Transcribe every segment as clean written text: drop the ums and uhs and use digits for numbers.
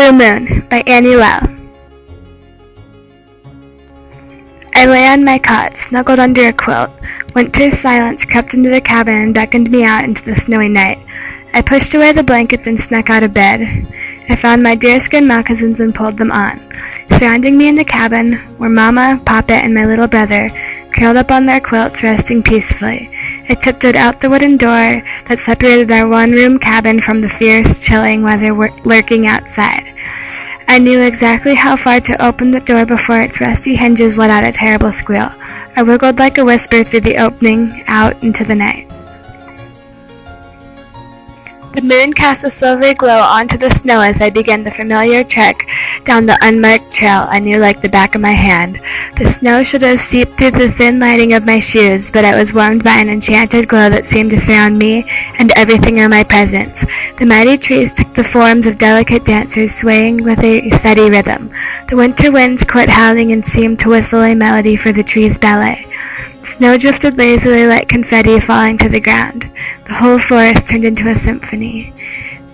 Blue Moon by Lell. I lay on my cot, snuggled under a quilt. Winter's silence crept into the cabin and beckoned me out into the snowy night. I pushed away the blankets and snuck out of bed. I found my deerskin moccasins and pulled them on. Surrounding me in the cabin were Mama, Papa, and my little brother, curled up on their quilts, resting peacefully. I tiptoed out the wooden door that separated our one-room cabin from the fierce, chilling weather lurking outside. I knew exactly how far to open the door before its rusty hinges let out a terrible squeal. I wiggled like a whisper through the opening out into the night. The moon cast a silvery glow onto the snow as I began the familiar trek down the unmarked trail I knew like the back of my hand. The snow should have seeped through the thin lining of my shoes, but I was warmed by an enchanted glow that seemed to surround me and everything in my presence. The mighty trees took the forms of delicate dancers swaying with a steady rhythm. The winter winds quit howling and seemed to whistle a melody for the trees' ballet. Snow drifted lazily like confetti falling to the ground. The whole forest turned into a symphony.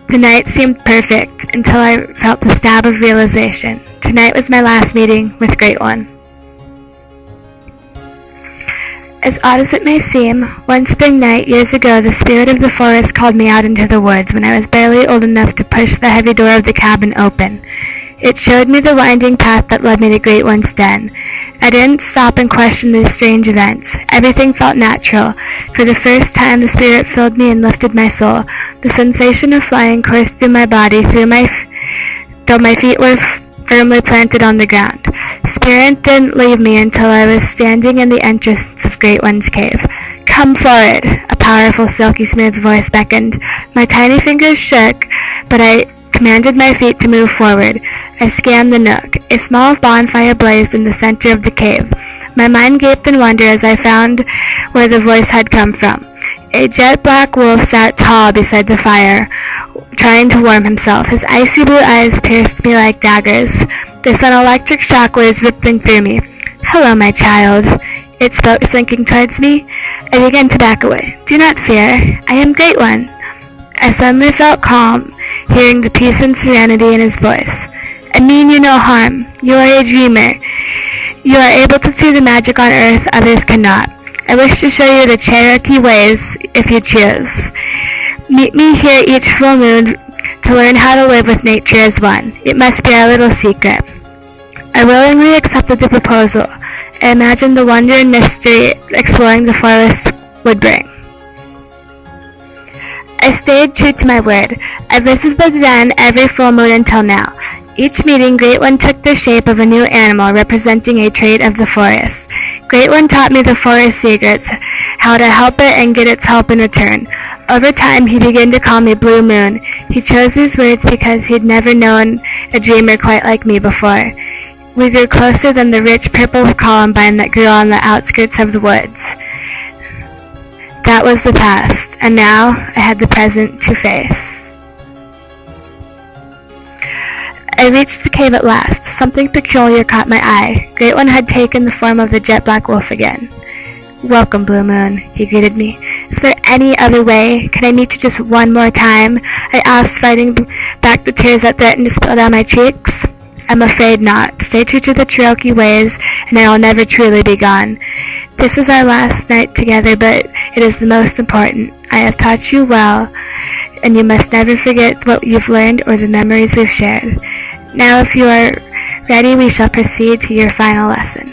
The night seemed perfect until I felt the stab of realization. Tonight was my last meeting with Great One. As odd as it may seem, one spring night years ago the spirit of the forest called me out into the woods when I was barely old enough to push the heavy door of the cabin open. It showed me the winding path that led me to Great One's den. I didn't stop and question these strange events. Everything felt natural. For the first time, the spirit filled me and lifted my soul. The sensation of flying coursed through my body, though my feet were firmly planted on the ground. Spirit didn't leave me until I was standing in the entrance of Great One's cave. "Come forward," a powerful, silky smooth voice beckoned. My tiny fingers shook, but I commanded my feet to move forward. I scanned the nook. A small bonfire blazed in the center of the cave. My mind gaped in wonder as I found where the voice had come from. A jet-black wolf sat tall beside the fire, trying to warm himself. His icy blue eyes pierced me like daggers. They sent electric shockwaves rippling through me. "Hello, my child," it spoke, slinking towards me. I began to back away. "Do not fear. I am Great One." I suddenly felt calm, hearing the peace and serenity in his voice. "I mean you no harm. You are a dreamer. You are able to see the magic on earth others cannot. I wish to show you the Cherokee ways, if you choose. Meet me here each full moon to learn how to live with nature as one. It must be our little secret." I willingly accepted the proposal. I imagined the wonder and mystery exploring the forest would bring. I stayed true to my word. I visited the den every full moon until now. Each meeting, Great One took the shape of a new animal representing a trait of the forest. Great One taught me the forest secrets, how to help it and get its help in return. Over time, he began to call me Blue Moon. He chose these words because he'd never known a dreamer quite like me before. We grew closer than the rich purple columbine that grew on the outskirts of the woods. That was the past, and now I had the present to face. I reached the cave at last. Something peculiar caught my eye. Great One had taken the form of the jet-black wolf again. "Welcome, Blue Moon," he greeted me. "Is there any other way? Can I meet you just one more time?" I asked, fighting back the tears that threatened to spill down my cheeks. "I'm afraid not. Stay true to the Cherokee ways, and I will never truly be gone. This is our last night together, but it is the most important. I have taught you well, and you must never forget what you've learned or the memories we've shared. Now, if you are ready, we shall proceed to your final lesson."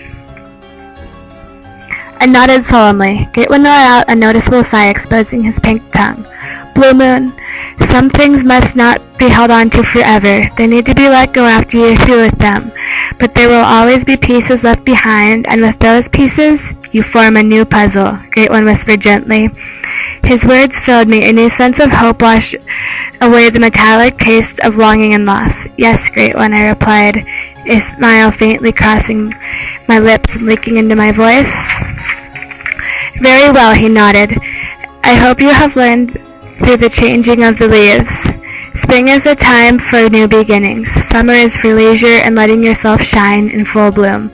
I nodded solemnly. Great One let out a noticeable sigh, exposing his pink tongue. "Blue Moon, some things must not be held on to forever. They need to be let go after you're through with them. But there will always be pieces left behind, and with those pieces, you form a new puzzle," Great One whispered gently. His words filled me. A new sense of hope washed away the metallic taste of longing and loss. "Yes, Great One," I replied, a smile faintly crossing my lips and leaking into my voice. "Very well," he nodded. "I hope you have learned through the changing of the leaves. Spring is a time for new beginnings. Summer is for leisure and letting yourself shine in full bloom.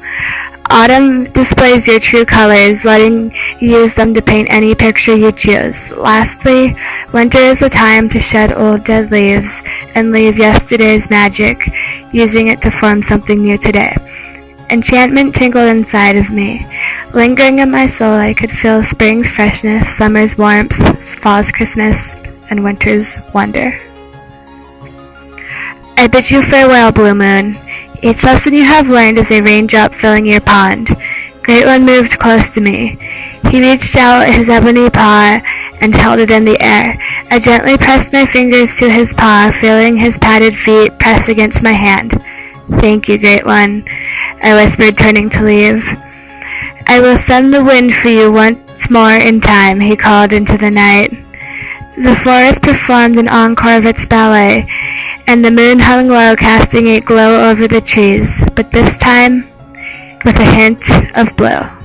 Autumn displays your true colors, letting you use them to paint any picture you choose. Lastly, winter is the time to shed old dead leaves and leave yesterday's magic, using it to form something new today. Enchantment tingled inside of me. Lingering in my soul, I could feel spring's freshness, summer's warmth, fall's crispness, and winter's wonder. I bid you farewell, Blue Moon. Each lesson you have learned is a raindrop filling your pond. Great One moved close to me. He reached out his ebony paw and held it in the air. I gently pressed my fingers to his paw, feeling his padded feet press against my hand. Thank you, Great One, I whispered, turning to leave. I will send the wind for you once more in time, he called into the night. The forest performed an encore of its ballet, and the moon hung low, casting a glow over the trees, but this time with a hint of blue.